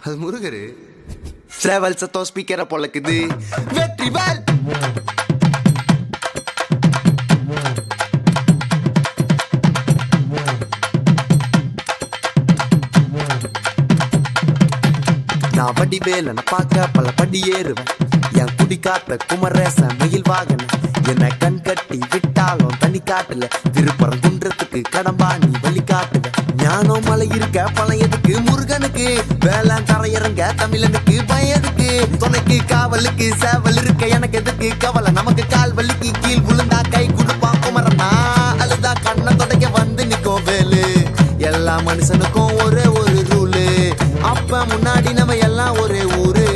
அது முருகரு சேவல் சத்தம் ஸ்பீக்கரை பொழக்குது. வெற்றிவேல் நான் வடிவேலனை பார்க்க பல படி ஏறுவேன். என் குடி காத்த குமரேசன் மயில் வாகன என்ன கண் கட்டி விட்டாலும் தனி காட்டுல திருப்பரங்குன்றத்துக்கு கடம்பா நீ வழி காட்டுவேன். ஞானம் மலை இருக்க பழையதுக்கு முருகனுக்கு வேளாண் தரையிறங்க தமிழனுக்கு பயதுக்கு துணைக்கு காவலுக்கு சேவல் இருக்க எனக்கு எதுக்கு கவலை நமக்கு கால் வலிக்கு கீழ் விழுந்தா கை கொடுப்பான் குமரனா அழுதா கண்ணை தொடக்க வந்து நிற்கும் வேலு. எல்லா மனுஷனுக்கும் ஒரே ஒரு ரூலு அப்ப முன்னாடி நம்ம எல்லாம் ஒரே ஊரு.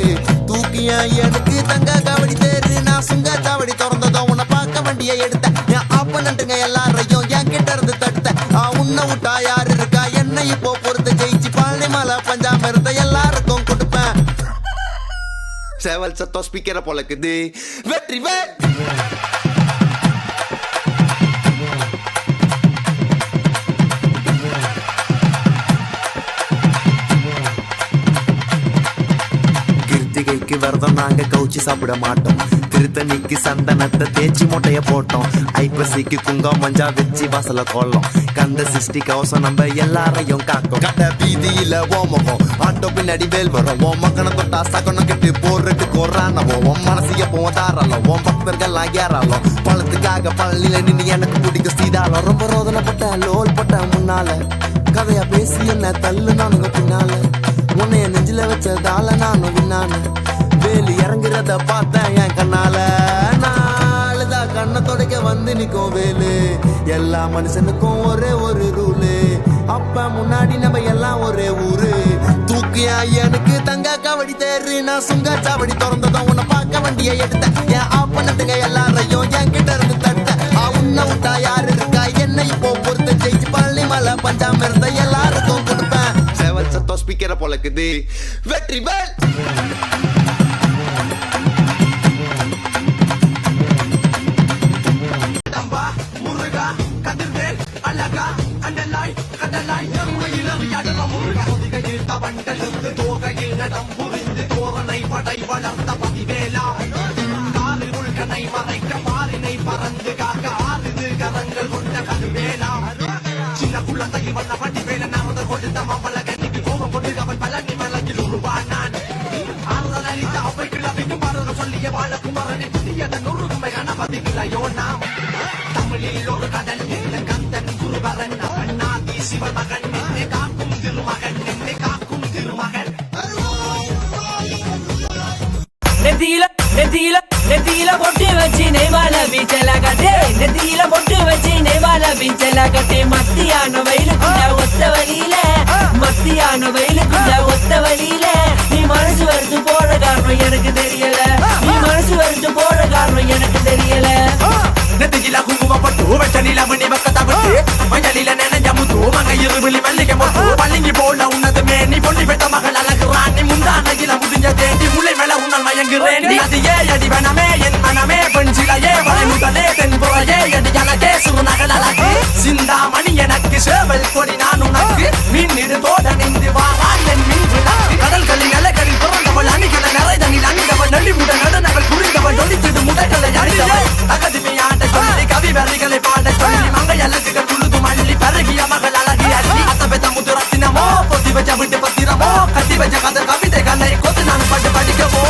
தூக்கியா எனக்கு தங்க காவடி தேரு நான் சுங்க காவடி திறந்ததோ உன்னை பார்க்க வண்டியை எடுத்தேன். என் அப்ப நண்டுங்க எல்லாரையும் என் கிட்ட இருந்து தடுத்தேன். உன்னை விட்டா யாரு இருக்கா என்ன இப்போ பொறுத்து ஜெயிச்சு பழனி மலை பஞ்சாம இருந்த எல்லாருக்கும் கொடுப்பேன். சேவல் சத்தம் ஸ்பீக்கரை பொழக்குது. வெற்றிவேல் கிருத்திகைக்கு விரதம் நாங்க கவுச்சி சாப்பிட மாட்டோம். திருத்தணிக்கு சந்தனத்தை தேய்ச்சி மொட்டைய போட்டோம். ஐப்பசிக்கு குங்கம் மஞ்சா வச்சு வாசல கொள்ளோம். கந்த சிருஷ்டி கவசம் நம்ம எல்லாரையும் காக்கும். கட்ட வீதியில ஓமகம் ஆட்டோ பின்னாடி வேல் வரும். ஓ மக்கனை தொட்டா சகனம் கெட்டு போறதுக்கு ஒரானவோ உன் மனசிய போதாரலாம். உன் பக்தர்கள் ஏறாலும் பழத்துக்காக பழனில நின்று எனக்கு பிடிக்கும் சீதாலம். ரொம்ப ரோதனைப்பட்ட லோல் பட்ட முன்னால கதையா பேசி என்ன தள்ளு நானுங்க பின்னால உன்னைய நெஞ்சில வச்சதால நானும் விண்ணான வேலி இறங்குறத பார்த்தேன் என் கண்ணால. நாளுதான் கண்ணை தொடக்க வந்து நிற்கும் வேலு. எல்லா மனுஷனுக்கும் ஒரே ஒரு ரூலு அப்ப முன்னாடி நம்ம எல்லாம் ஒரே ஊரு. தூக்கியா எனக்கு தங்க காவடி தேரு நான் சுங்க சாவடி திறந்ததும் உன்னை பார்க்க வண்டியை எடுத்தேன். என் ஆப்பனத்துங்க எல்லாரையும் என் கிட்ட இருந்து தடுத்தேன். உன்னை விட்டா யாரு இருக்கா என்ன இப்போ பொறுத்த ஜெயிச்சு பழனி மலை பஞ்சாம இருந்த எல்லாருக்கும் கொடுப்பேன். சேவல் சத்தம் ஸ்பீக்கரை பொழக்குது. வெற்றிவேல் சின்ன குழந்தையில் வந்த பட்டி வேலை நாம கொடுத்த மாமல்ல கண்ணிக்கு கோபம் கொண்டு அவன் பழனி மலையில் உருவானான். ஆறுதல் அளித்த அவை கிளப்பிக்கும் பாரத சொல்லிய வாழ குமரனை புதியத நொறுகுமை கணபதிகளையோ நாம் தமிழில் ஒரு கடல் நின்ற கந்தன் குருபரன் அண்ணாதி சிவமகன் என்னை காக்கும் திருமகன் என்னை காக்கும் திருமகன். நெத்தியில பொட்டு வச்சு நெய்வால பீச்சல கட்டே. நெத்தியில பொட்டு வச்சு நெய்வால பீச்சல கட்டே. மத்தியான வயலுக்குள்ள ஒத்த வழியில மத்தியான வயலுக்குள்ள ஒத்த வழியில நீ மனசு வருது போற காரணம் எனக்கு தெரியல. நீ மனசு வருது போற காரணம் எனக்கு தெரியல. நெத்தியில குங்குமப்பட்டு வச்ச நிலமணி பக்கத்தை விட்டு மஞ்சளில நினைஞ்ச முத்து மங்க இருவிழி மல்லிகை மொட்டு பள்ளிங்கி போல உன்னதுமே நீ பொண்ணி பெற்ற மகள் அழகுறான். நீ முந்தானையில முடிஞ்ச தேண்டி முளை மேல உன்னால் மயங்குறேன். அது ஏ அடி வனமே என் மனமே பெண் சிலையே வரை முதலே தென்புறையே அடி அழகே சுருநகல் அழகு சிந்தாமணி எனக்கு சேவல் கொடி நான் உனக்கு மின்னிடு தோட நின்று வாரான் என் மின் விளக்கு. கடல்களின் அலைகளில் பிறந்தவள் அணிகளை நிறைதனில் அணிந்தவள் நெளிமுட நடுநகல் புரிந்தவள் ஒளித்திடு முடைகளை அணிந்தவள் தகதிமையாண்ட சொல்லி கவி வரிகளை பாட சொல்லி மங்கை அழகுகள் துழுது மல்லி பருகிய மகள் அழகி அள்ளி அத்த பெத்த முதுரத்தினமோ பொத்தி வச்ச விட்டு பத்திரமோ கட்டி வச்ச கதை கவிதைகளை கொத்து நான் பட்டு படிக்கவோ.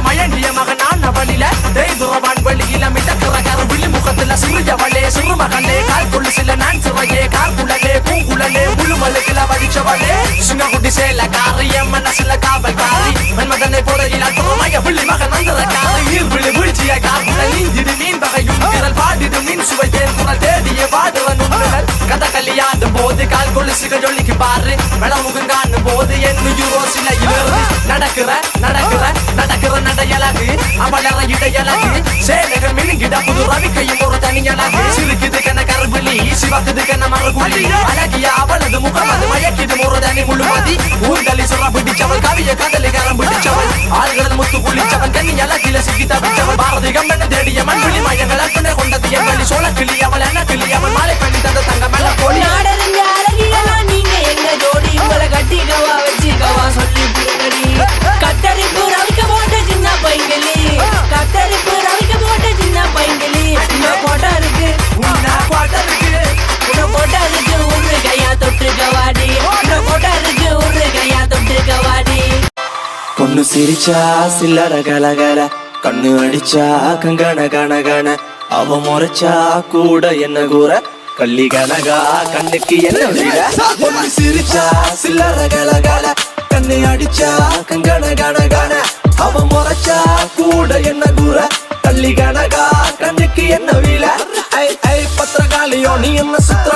மயங்கிய மகனான வழியில தெய்வவான் வெளியில மிதக்கிற கருவிழி முகத்துல சிறியவளே சிறு மகளே கால் கொள்ளு சில நான் சிறையே கால் குழலே பூங்குழலே முழுமலுக்குல வடிச்சவளே சுங்ககுட்டி சேல காரி என் மனசுல காவல் காரி மன்மதனை போடையில் அற்புதமாய விழி மகன் வந்தத காரி நீர்விழி வீழ்ச்சிய கார்குழல் நீந்திடு மீன் வகையும் விரல் பாடிடு மீன் சுவை தேன் குரல் தேடிய வாடுற நுண்ணுடல் கதை கல்யாடும் போது கால் கொலுசுக ஜொல்லிக்கு பாரு மெளமுகம் காணும் போது என் யூரோ சிலையில் நடக்கிற நடக்கிற நடக்கிற நடையழகு அவளற இடையழகு சேலைகள் மினுங்கிட புது ரவிக்கையும் ஒரு தனியழகு சிறுக்குது கன கருவிழி சிவக்குது கன மறுகுழி அழகிய அவளது முகம் அது மயக்கிடும் ஒரு தனி முழுமதி ஊர்தலி சுர பிடிச்சவள் கவிய கடலை கரம் பிடிச்சவள் ஆள்கள் முத்து குளிச்ச பொண்ணு சிரிச்சா சில்லற கலகல, கண்ணு அடிச்சா கங்கண கணகண, அவ முறைச்சா கூட என்ன கூற, கள்ளி கனகா கண்ணுக்கு என்ன விட. பொண்ணு சிரிச்சா சில்லற கலகல, கண்ணு அடிச்சா கங்கண கணகண, அவ முறைச்சா கூட என்ன கூற, கள்ளி கனகா கண்ணுக்கு என்ன வில. ஐ ஐ பத்திரகாளியோ நீ என்ன சுத்த